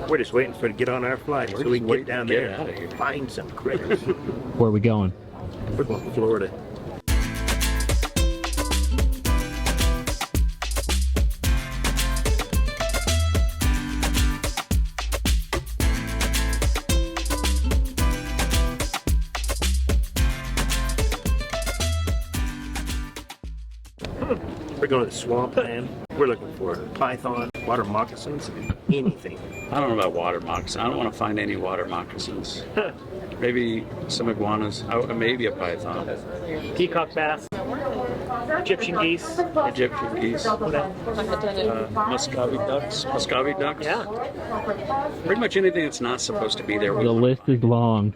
We're just waiting for it to get on our flight so we can get down there and find some critters. Where are we going? We're going to Florida. We're going to the swampland. We're looking for python, water moccasins, anything. I don't know about water moccasins. I don't want to find any water moccasins. Maybe some iguanas, maybe a python. Peacock bass, Egyptian geese. Egyptian geese. Muscovy ducks. Muscovy ducks? Yeah. Pretty much anything that's not supposed to be there. The list is long.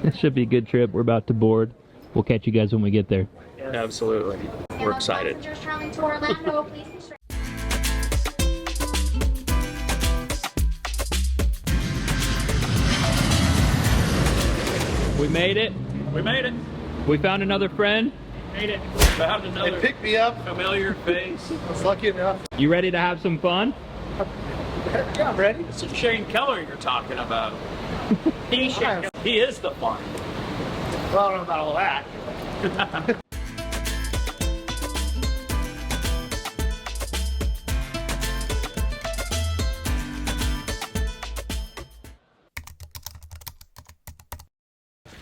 It should be a good trip. We're about to board. We'll catch you guys when we get there. Absolutely. We're excited. We made it. We made it. We found another friend. Made it. Found another. They picked me up. Familiar face. I was lucky enough. You ready to have some fun? Yeah, I'm ready. It's Shane Keller you're talking about. He is the fun. Well, I don't know about all that.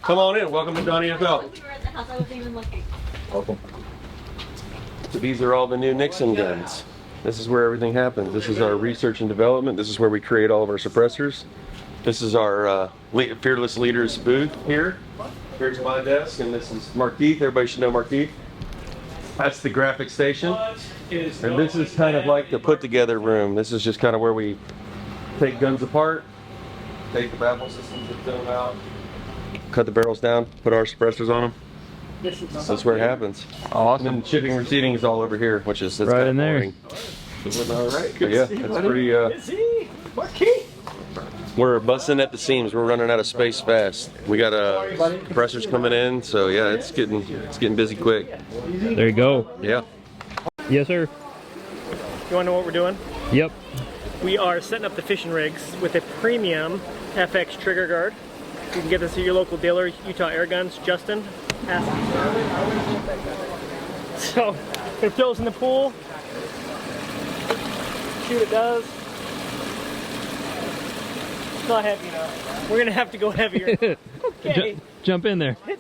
Come on in. Welcome to DonnyFL. Welcome. So these are all the new Nixon guns. This is where everything happens. This is our research and development. This is where we create all of our suppressors. This is our Fearless Leaders booth here. Here's my desk, and this is Markeith. Everybody should know Markeith. That's the graphic station. And this is kind of like the put together room. This is just kind of where we take guns apart, take the baffle systems, get them out, cut the barrels down, put our suppressors on them. That's where it happens. Awesome. And then shipping and receiving is all over here, which is right in there. All right. Yeah, that's pretty. We're busting at the seams. We're running out of space fast. We got compressors coming in, so yeah, it's getting busy quick. There you go. Yeah. Yes, sir. You want to know what we're doing? Yep. We are setting up the fishing rigs with a premium FX trigger guard. You can get this at your local dealer, Utah Airguns. Justin, ask him. So, it throws in the pool. Shoot, it does. It's not heavy enough. We're gonna have to go heavier. Okay. Jump in there. You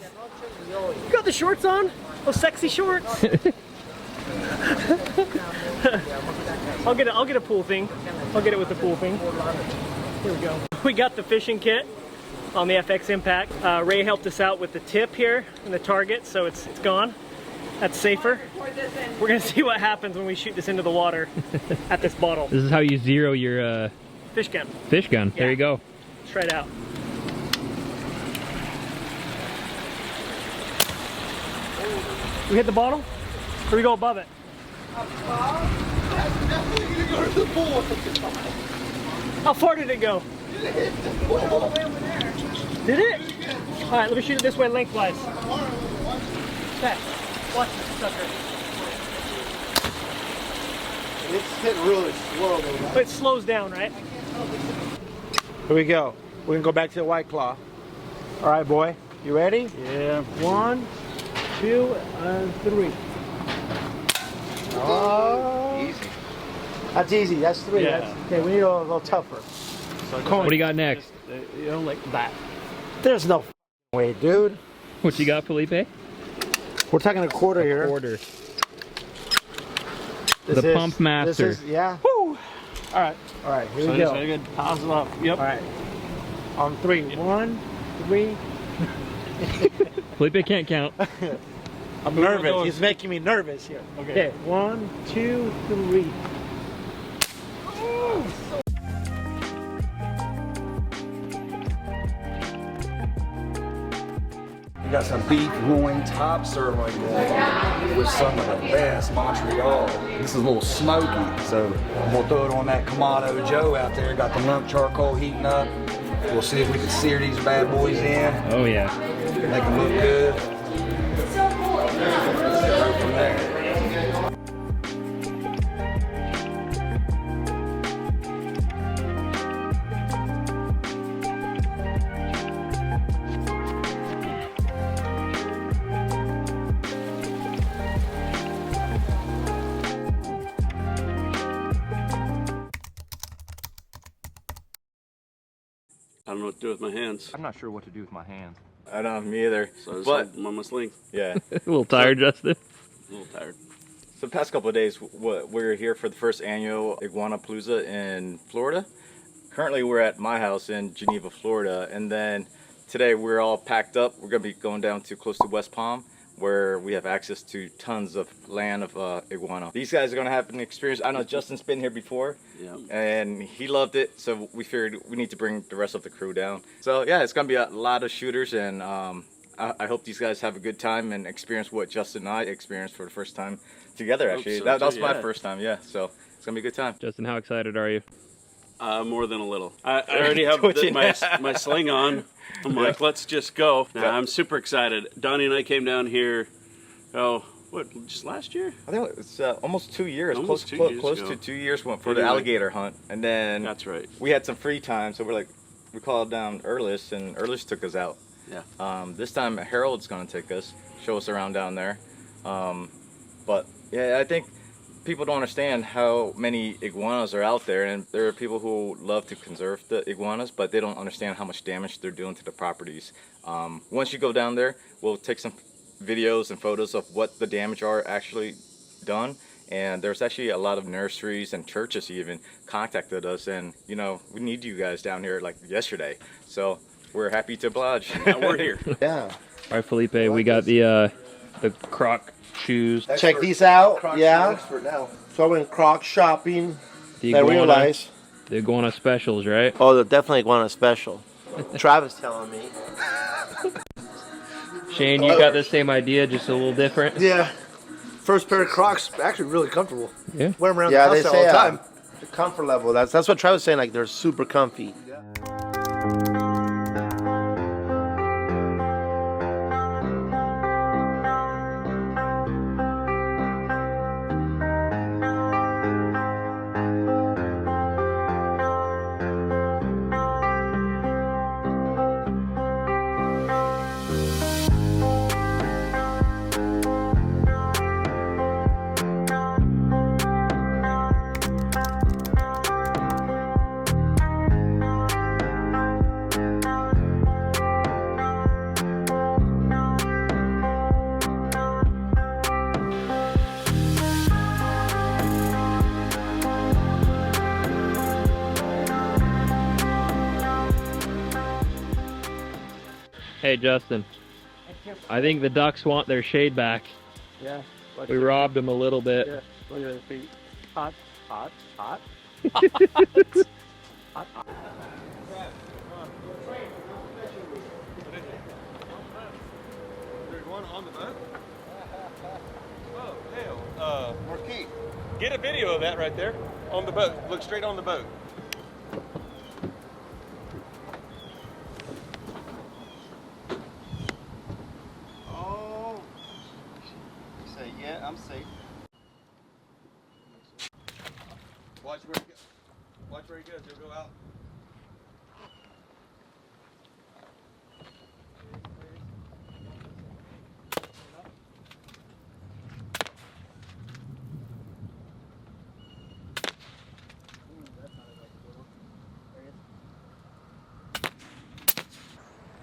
got the shorts on? Those sexy shorts. I'll get a pool thing. I'll get it with the pool thing. Here we go. We got the fishing kit on the FX Impact. Ray helped us out with the tip here and the target, so it's gone. That's safer. We're gonna see what happens when we shoot this into the water at this bottle. This is how you zero your Fish gun. fish gun. Yeah. There you go. Let's try it out. We hit the bottle? Or we go above it? How far did it go? Did it? Alright, let me shoot it this way lengthwise. Okay. Watch this sucker. It's hitting really slow. But it slows down, right? Here we go. We're gonna go back to the White Claw. All right, boy. You ready? Yeah. 1, 2, and 3. Oh, Easy. that's easy. That's 3. Yeah. Okay, we need a little tougher. What do you got next? You know, like that. There's no way, dude. What you got, Felipe? We're talking a quarter here. Order. This The Pump Master. This is, yeah. Woo. All right. Here we go. Very good. Pause it up. Yep. All right. On 3. 1, 3. Felipe can't count. I'm nervous. He's making me nervous here. Okay. 1, 2, 3. We got some beef loin top sirloin going with some of the best Montreal. This is a little smoky, so we'll throw it on that Kamado Joe out there. Got the lump charcoal heating up. We'll see if we can sear these bad boys in. Oh yeah. Make them look good. Go from there. I don't know what to do with my hands. I'm not sure what to do with my hands. I don't know, me either. So I just But hold them on my sling. yeah, A little tired, Justin? A little tired. so the past couple of days, we're here for the first annual Iguana Palooza in Florida. Currently, we're at my house in Geneva, Florida, and then today we're all packed up. We're gonna be going down to close to West Palm, where we have access to tons of land of iguana. These guys are gonna have an experience. I know Justin's been here before, Yeah. and he loved it, so we figured we need to bring the rest of the crew down. So yeah, it's gonna be a lot of shooters, and I hope these guys have a good time and experience what Justin and I experienced for the first time together. Actually, so that was too, my yeah. first time. Yeah, so it's gonna be a good time. Justin, how excited are you? More than a little. I already have my sling on. I'm like, let's just go. Nah, I'm super excited. Donnie and I came down here, just last year? I think it's almost 2 years, Almost close 2 years close ago. to 2 years for the Anyway. alligator hunt, and then That's right. we had some free time, so we called down Earlist, and Earlist took us out. Yeah. This time Harold's gonna take us, show us around down there. But yeah, I think people don't understand how many iguanas are out there, and there are people who love to conserve the iguanas, but they don't understand how much damage they're doing to the properties. Once you go down there, we'll take some videos and photos of what the damage are actually done. And there's actually a lot of nurseries and churches even contacted us, and you know, we need you guys down here like yesterday. So we're happy to oblige. Now we're here. Yeah. All right, Felipe, we got the Croc shoes, Check these out. Crocs Yeah. expert now. So I went Croc shopping. the I iguana, realized. the iguana specials, right? Oh, they're definitely Iguana special. Travis telling me. Shane, you got the same idea, just a little different. Yeah. First pair of Crocs, actually really comfortable. Yeah. Wear them around Yeah, the they house say all the time. the comfort level. That's what Travis was saying. Like they're super comfy. Hey, Justin, I think the ducks want their shade back. Yeah. We robbed them a little bit. Yeah. Look at their feet. Hot, hot, hot. There's one on the boat? Oh, hell. Marquis, get a video of that right there on the boat. Look straight on the boat. Oh. Say, yeah, I'm safe. Watch where he goes. Watch where he goes. He'll go out.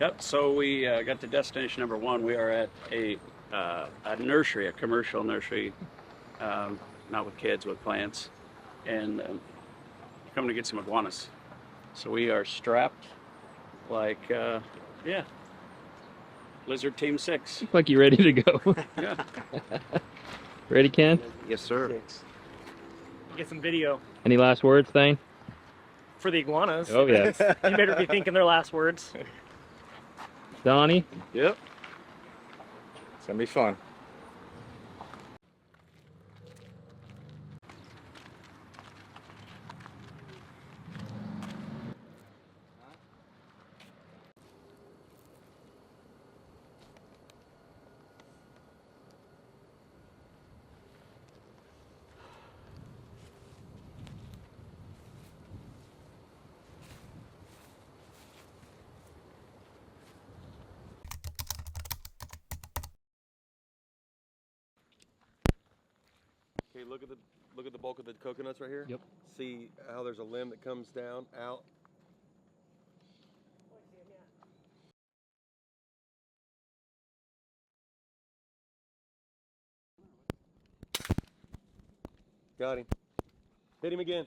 Yep. So we got to destination number 1. We are at a nursery, a commercial nursery, not with kids, with plants, and coming to get some iguanas. So we are strapped like, yeah, Lizard Team 6. Like you ready to go. Yeah. Ready, Ken? Yes, sir. Get some video Any last words, Thane? for the iguanas. Oh, yeah. You better be thinking their last words. Donnie? Yep. It's gonna be fun. Okay, look at the bulk of the coconuts right here. Yep. See how there's a limb that comes down, out. Got him. Hit him again.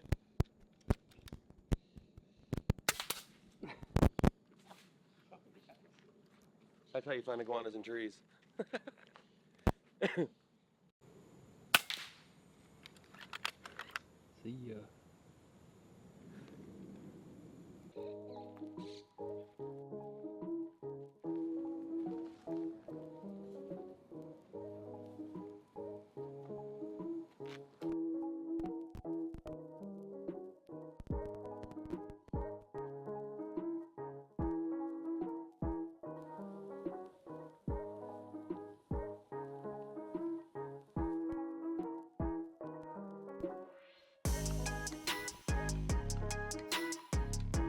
That's how you find iguanas in trees. See ya.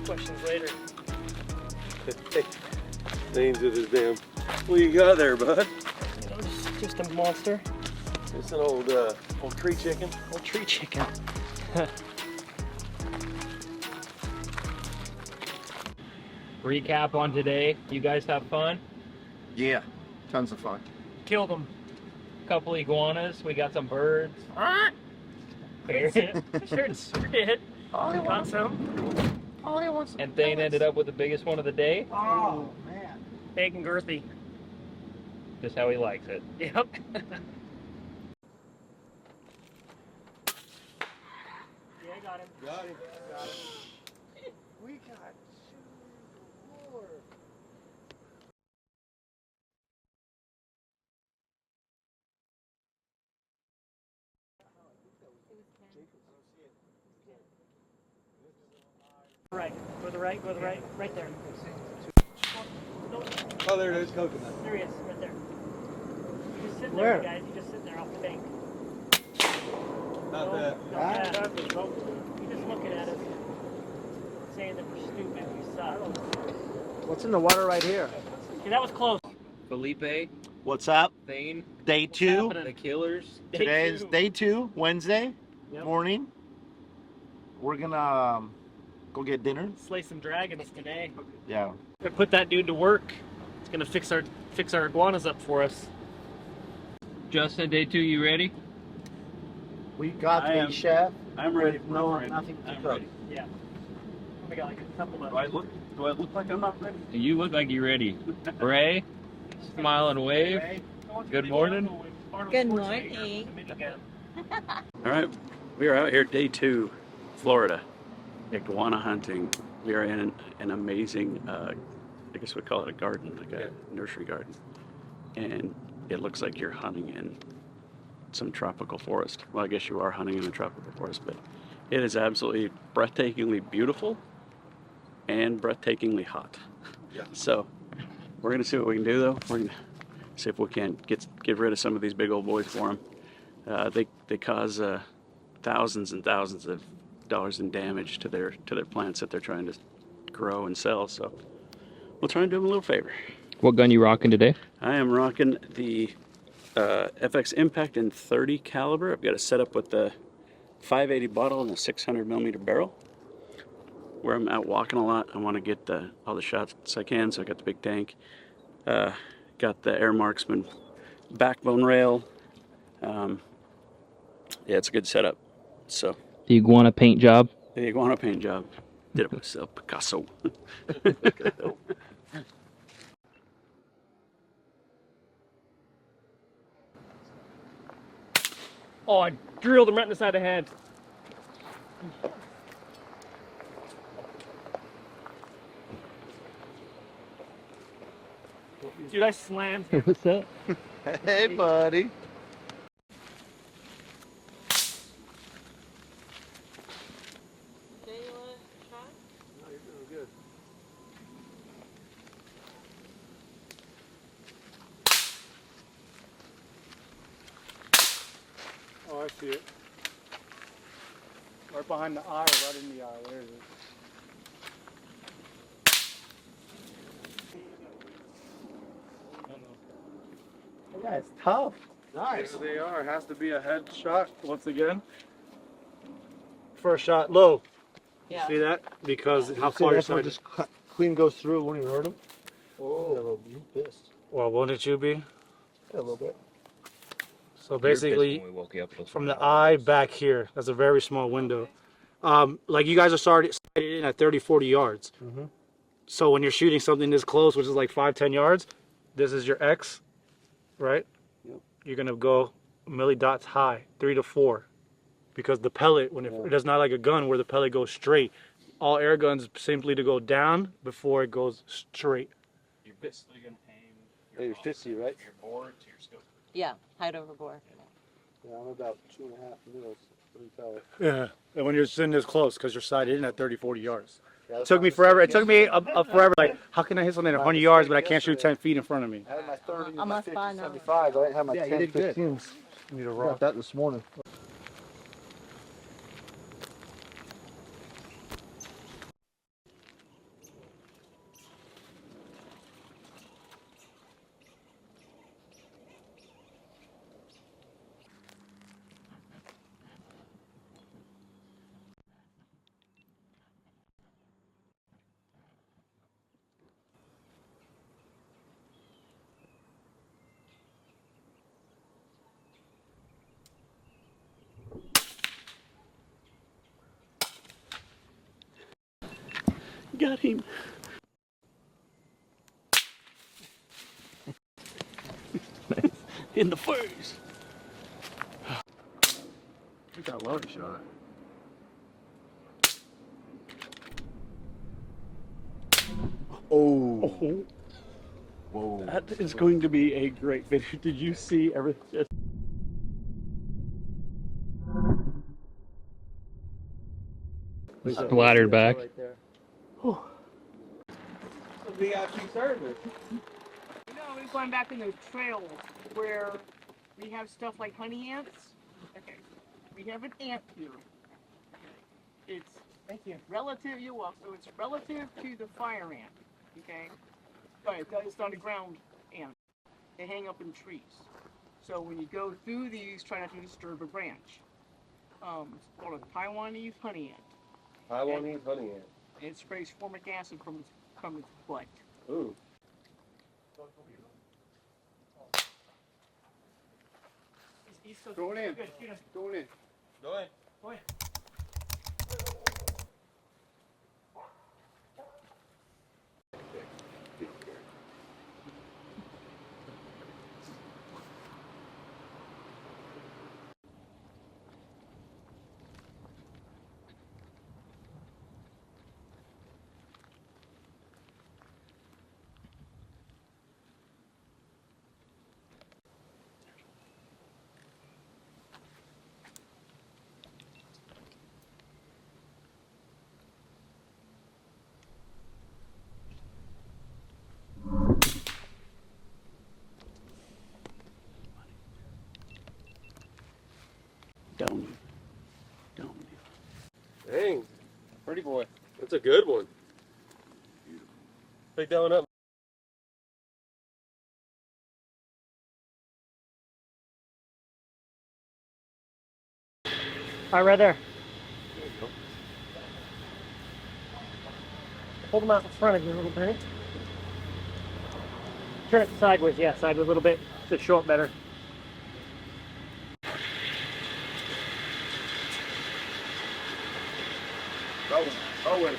Questions later. Names with his damn. What you got there, bud? You know, just a monster. It's an old tree chicken. Old tree chicken. Recap on today. You guys have fun? Yeah, tons of fun. Killed them. Couple iguanas. We got some birds. Sure did. Got some. And Thane ended up with the biggest one of the day. Oh, man. Big and girthy. Just how he likes it. Yep. Yeah, I got him. Got him. We got two more. Right. Go to the right. Go to the right. Right there. Oh, there it is, coconut. There he is. Right there. You just sitting Where? there, guys. You just sitting there off the bank. Not that. He's just looking at us, saying that we're stupid. We suck. What's in the water right here? Okay, that was close. Felipe, What's up? Thane, Day two. the killers. Today is day 2, Wednesday Yep. morning. We're gonna go get dinner. Slay some dragons today. Yeah. Gonna put that dude to work. It's gonna fix our iguanas up for us. Justin, day 2, you ready? We got I the am. chef. I'm ready. No, nothing to I'm cook. ready. Yeah. We got like a couple of. Do I look like I'm not ready? You look like you're ready. Ray, smile and wave. Good morning. Good morning. All right, we are out here day 2, Florida, iguana hunting. We are in an amazing, I guess we call it a garden, like a nursery garden. And it looks like you're hunting in some tropical forest. Well, I guess you are hunting in a tropical forest, but it is absolutely breathtakingly beautiful and breathtakingly hot. Yeah. So we're gonna see what we can do, though. We're gonna see if we can get rid of some of these big old boys for them. They cause thousands and thousands of dollars in damage to their plants that they're trying to grow and sell. So we'll try and do them a little favor. What gun you rocking today? I am rocking the FX Impact in .30 caliber. I've got it set up with the 580 bottle and a 600 millimeter barrel. Where I'm out walking a lot, I want to get all the shots I can. So I got the big tank, got the Air Marksman backbone rail. Yeah, it's a good setup. So The iguana paint job. the iguana paint job, did it myself, Picasso. Oh, I drilled him right in the side of the head. Dude, I slammed him. What's up? Hey, buddy. Oh, I see it. Right behind the eye, right in the eye. There it is. Yeah, it's tough. Nice. There they are. Has to be a headshot once again. First shot low. Yeah. See that? Because how far your side just clean goes through, won't even hurt him. Oh, you pissed. Well, wouldn't you be? Yeah, a little bit. So basically, from the eye back here, that's a very small window. Like you guys are started in at 30, 40 yards. So when you're shooting something this close, which is like 5, 10 yards, this is your X, right? You're gonna go milli dots high, 3 to 4, because the pellet, when it does not like a gun where the pellet goes straight. All air guns simply to go down before it goes straight. You're basically going to aim your 50, right? your bore to your scope. Yeah, height over bore. Yeah, I'm about 2.5 mils. Yeah, and when you're sitting this close, because you're sighted in at 30, 40 yards. It took me forever. It took me forever. Like, how can I hit something at 100 yards, but I can't shoot 10 feet in front of me? I had my 30, I'm my a 50, spy now. 75. I didn't have my 10, you did good. 15s. You need a I rock. got that this morning. Got him. In the face. You got a loaded shot. Oh. Whoa. That is going to be a great video. Did you see everything? Splattered back. VIP service. You know, we're going back in the trails where we have stuff like honey ants. Okay, we have an ant here. It's relative. You're welcome. So it's relative to the fire ant. Okay, but it's not a ground ant. They hang up in trees. So when you go through these, try not to disturb a branch. It's called a Taiwanese honey ant. Taiwanese honey ant. And it sprays formic acid from its butt. Ooh. Going in. Going in. Go in. Go in. Don't. Dang. Pretty boy. That's a good one. Pick that one up. All right, right there. Hold them out in front of you a little bit. Turn it sideways, yeah, sideways a little bit to show up better. Oh, wait.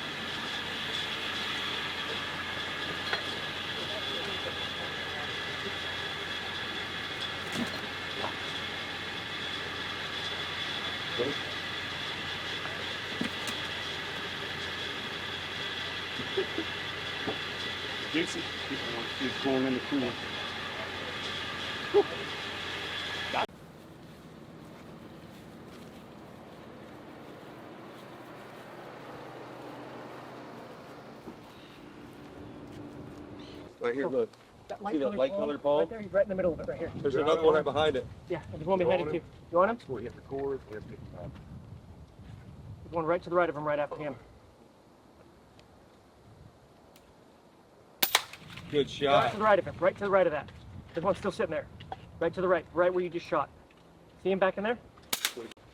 Juicy. He's going in the cooler. Right here, look. That See that light colored ball? Right there, he's right in the middle of it, right here. There's another one right behind it. Yeah, there's one behind it too. You want him? We'll hit the cord. We'll pick it up. There's one right to the right of him, right after him. Good Right shot. to the right of him, right to the right of that. There's one still sitting there. Right to the right, right where you just shot. See him back in there?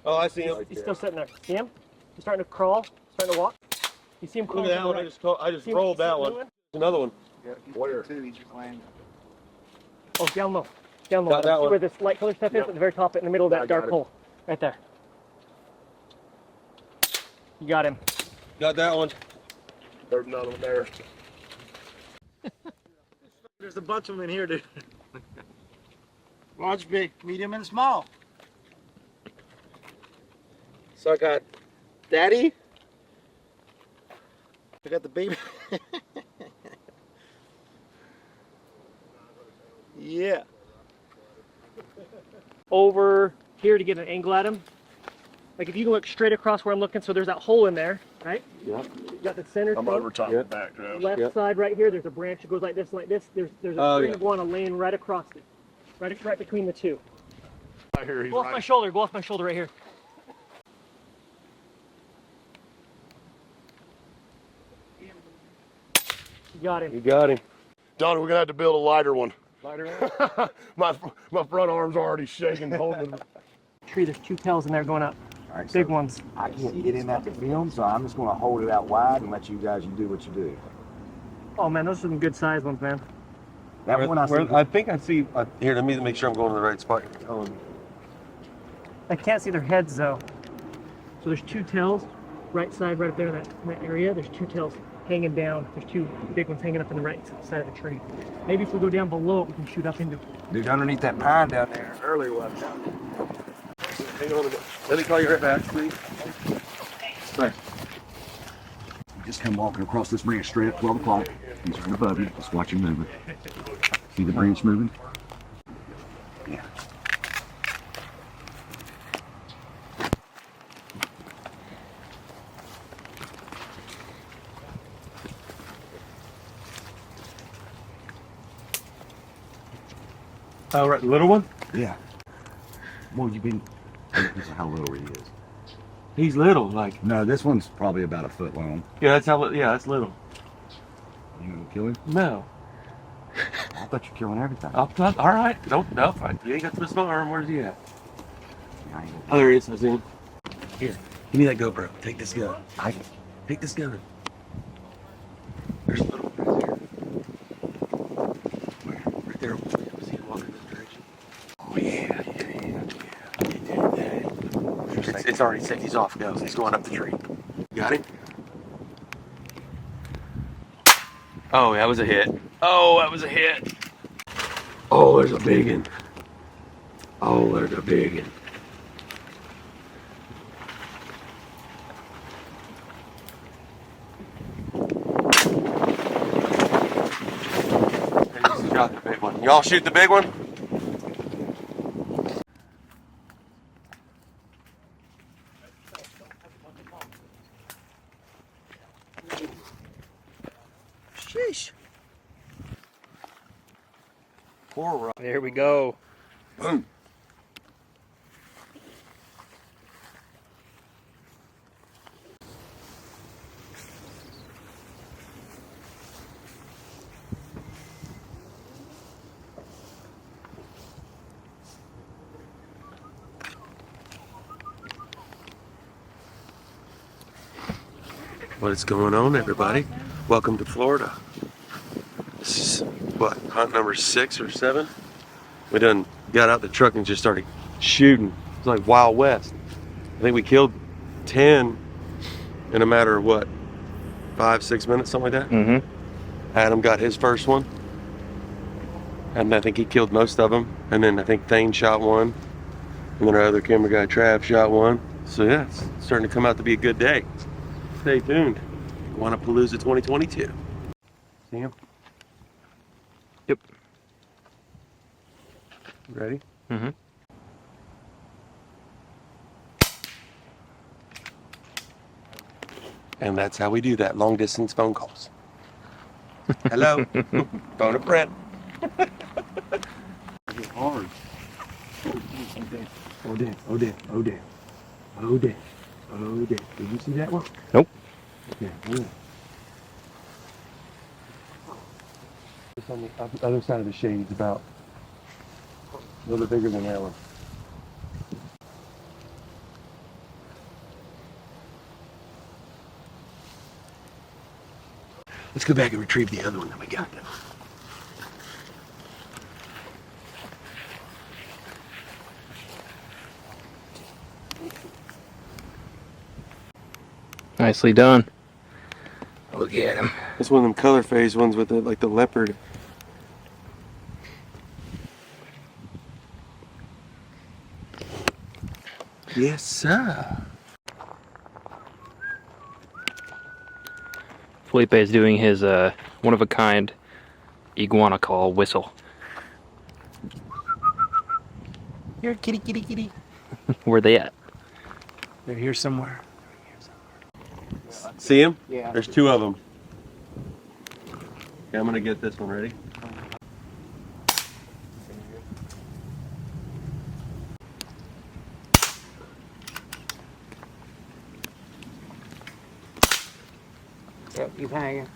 Oh, I see him. He's still sitting there. See him? He's starting to crawl, starting to walk. You see him Look crawling at to that the one. right. I just See him- rolled see that him one. moving? There's another one. Yeah, where? Two, he just landed. Oh, down low. Down low. Got that See one. where this light color stuff is? At the very top, in the middle of that dark hole. Right there. You got him. Got that one. There's another one there. There's a bunch of them in here, dude. Large, big, medium, and small. So I got daddy. I got the baby. Yeah. Over here to get an angle at him. Like if you can look straight across where I'm looking, so there's that hole in there, right? Yep. You got the center I'm trunk. over top of the back, Travis. Left side right here, there's a branch that goes like this, like this. There's a green iguana laying right across it. Right between the two. Right here, he's Go off my shoulder, go off my shoulder right here. You got him. You got him. Donnie, we're gonna have to build a lighter one. Lighter one? my front arm's already shaking holding it. Tree, there's two tails in there going up. All right, Big so ones. I can't get in that to film, so I'm just going to hold it out wide and let you guys do what you do. Oh man, those are some good sized ones, man. That one I see. I think I see. Here, let me make sure I'm going to the right spot. I can't see their heads though. So there's two tails, right side, right up there in that area. There's two tails hanging down. There's two big ones hanging up in the right side of the tree. Maybe if we go down below it, we can shoot up into it. Dude, underneath that pine down there, earlier one. Hang on a minute. Let me call you right back, please. Thanks. Just come walking across this branch straight at 12 o'clock. He's right above you. Just watch him moving. See the branch moving? Yeah. Oh, right, the little one? Yeah. Well, you've been. This is how little he is. He's little, like. No, this one's probably about a foot long. Yeah, that's how. Yeah, that's little. You gonna kill him? No. I thought you're killing everything. All right. Don't. No, you ain't got the small arm. Where's he at? I ain't Oh, there he is. I see him. Here, give me that GoPro. Take this gun. Take this gun. There's a little one right there. Where? Right there. See him walking this direction. Oh yeah. It's already set. He's off. Goes. He's going up the tree. Got him? Oh, that was a hit. Oh, that was a hit. Oh, there's a big one. Oh, there's a big one. Shot the big one. Y'all shoot the big one? Sheesh. Poor Rob. There we go. Boom. What is going on, everybody? Welcome to Florida. This is what, hunt number 6 or 7? We done got out the truck and just started shooting. It's like Wild West. I think we killed 10 in a matter of what, 5-6 minutes, something like that. Mm-hmm. Adam got his first one, and I think he killed most of them. And then I think Thane shot one, and then our other camera guy Trav shot one. So yeah, it's starting to come out to be a good day. Stay tuned. Iguanapalooza 2022. See him? Yep. Ready? Mm-hmm. And that's how we do that, long distance phone calls. Hello? Phone a friend. Hard. Oh damn. Did you see that one? Nope. Yeah. Yeah. It's on the other side of the shade. It's about a little bit bigger than that one. Let's go back and retrieve the other one that we got. Nicely done. Look at him. It's one of them color phase ones with like the leopard. Yes, sir. Felipe is doing his one-of-a-kind iguana call whistle. Here, kitty, kitty, kitty. Where they at? They're here somewhere. See him? Yeah. There's 2 of them. Okay, I'm gonna get this one ready. Yep, keep hanging.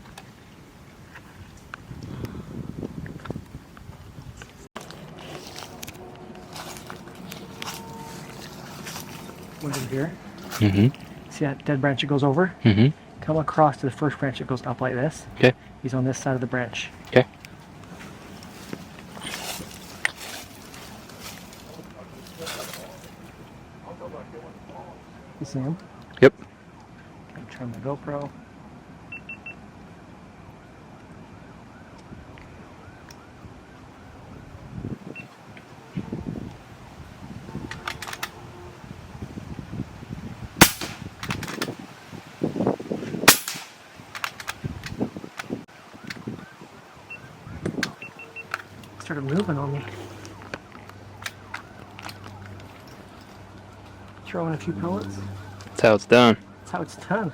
One over here. Mm-hmm. See that dead branch that goes over? Mm-hmm. Come across to the first branch that goes up like this. Okay. He's on this side of the branch. Okay. You see him? Yep. I'm turn the GoPro. Started moving on me. Throw in a few pellets. That's how it's done. That's how it's done.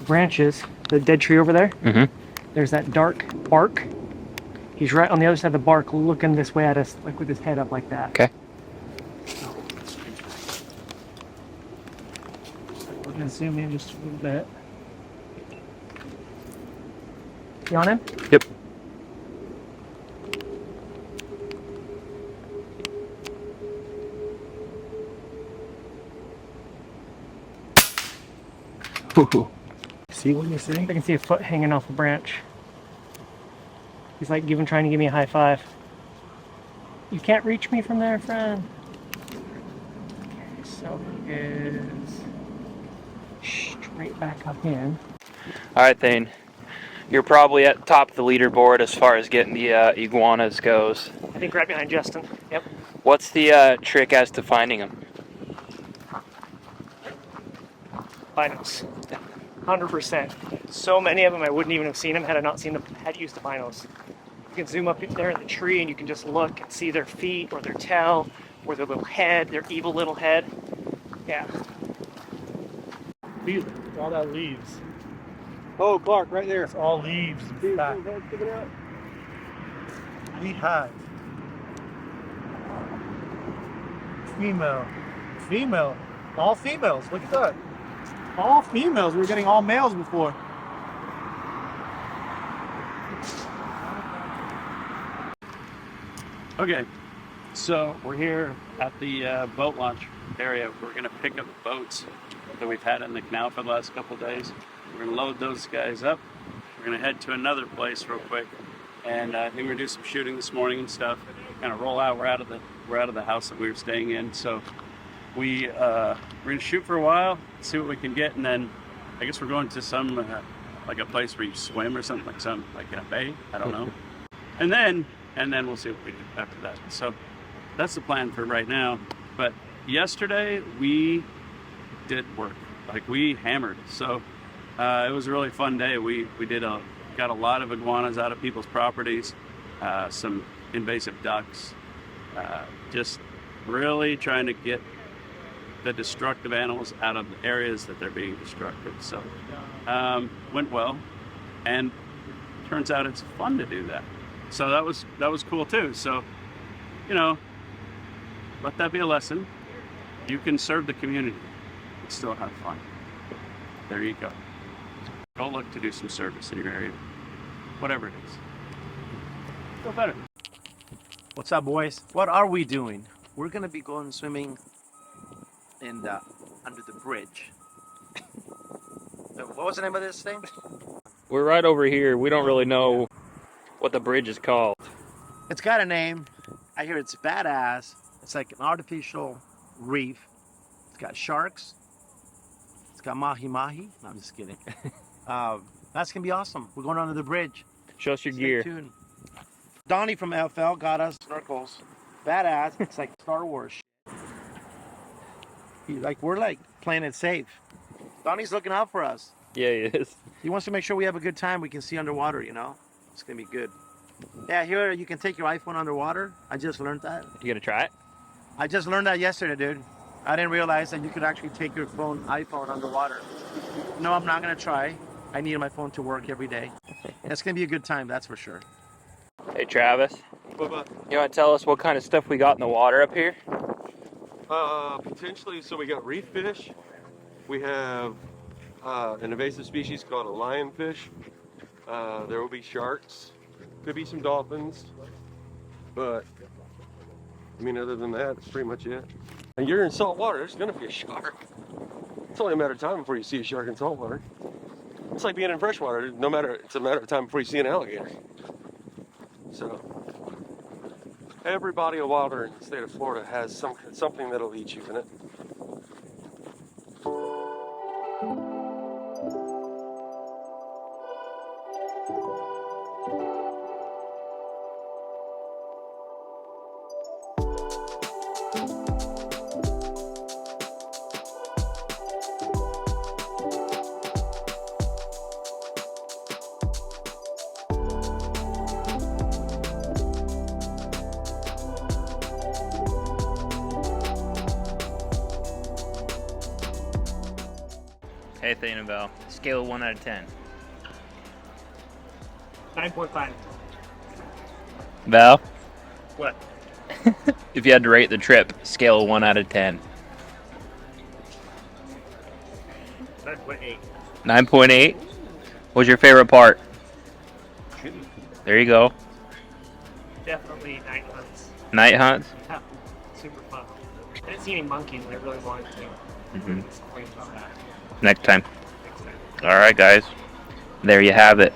Branches, the dead tree over there. Mm-hmm. There's that dark bark. He's right on the other side of the bark looking this way at us, like with his head up like that. Okay. We're gonna zoom in just a little bit. You on him? Yep. See what you see? I can see a foot hanging off a branch. He's like trying to give me a high five. You can't reach me from there, friend. Okay, so he is straight back up in. All right, Thane. You're probably at the top of the leaderboard as far as getting the iguanas goes. I think right behind Justin. Yep. What's the trick as to finding them? Binos. 100%. So many of them I wouldn't even have seen them had I not seen them, had used the binos. You can zoom up there in the tree and you can just look and see their feet or their tail or their little head, their evil little head. Yeah. Feel it. All that leaves. Oh, Clark, right there. It's all leaves. Back. Beehive. Female. Female. All females. Look at that. All females. We were getting all males before. Okay, so we're here at the boat launch area. We're going to pick up boats that we've had in the canal for the last couple of days. We're going to load those guys up. We're going to head to another place real quick, and I think we're going to do some shooting this morning and stuff. Kind of roll out. We're out of the house that we were staying in, so we're going to shoot for a while, see what we can get, and then I guess we're going to some like a place where you swim or something, like in a bay. I don't know. And then we'll see what we do after that. So that's the plan for right now. But yesterday we did work, like we hammered. So it was a really fun day. We got a lot of iguanas out of people's properties, some invasive ducks, just really trying to get the destructive animals out of the areas that they're being destructed. So went well, and turns out it's fun to do that. So that was cool too. So, let that be a lesson. You can serve the community and still have fun. There you go. Go look to do some service in your area, whatever it is. Feel better. What's up, boys? What are we doing? We're gonna be going swimming in the under the bridge. What was the name of this thing? We're right over here. We don't really know what the bridge is called. It's got a name. I hear it's badass. It's like an artificial reef. It's got sharks. It's got mahi-mahi. No, I'm just kidding. That's going to be awesome. We're going under the bridge. Show us your Stay gear. tuned. Donnie from FL got us snorkels. Badass. It's like Star Wars shit. Like, we're like playing it safe. Donnie's looking out for us. Yeah, he is. He wants to make sure we have a good time. We can see underwater, you know? It's going to be good. Yeah, here you can take your iPhone underwater. I just learned that. You gonna try it? I just learned that yesterday, dude. I didn't realize that you could actually take your iPhone underwater. No, I'm not gonna try. I need my phone to work every day. It's gonna be a good time, that's for sure. Hey, Travis. Bye-bye. You want to tell us what kind of stuff we got in the water up here? Potentially, so we got reef fish. We have an invasive species called a lionfish. There will be sharks. Could be some dolphins. But, I mean, other than that, that's pretty much it. And you're in salt water, there's gonna be a shark. It's only a matter of time before you see a shark in salt water. It's like being in freshwater. It's a matter of time before you see an alligator. So, every body of water in the state of Florida has something that'll eat you in it. Hey, DonnyFL. Scale of 1 out of 10. 9.5. Val? What? If you had to rate the trip, scale of 1 out of 10. 9.8. 9.8? What's your favorite part? There you go. Definitely night hunts. Night hunts? Yeah, super fun. I didn't see any monkeys and I really wanted to. Mm-hmm. Just complained about that. Next time. Next time. All right, guys. There you have it.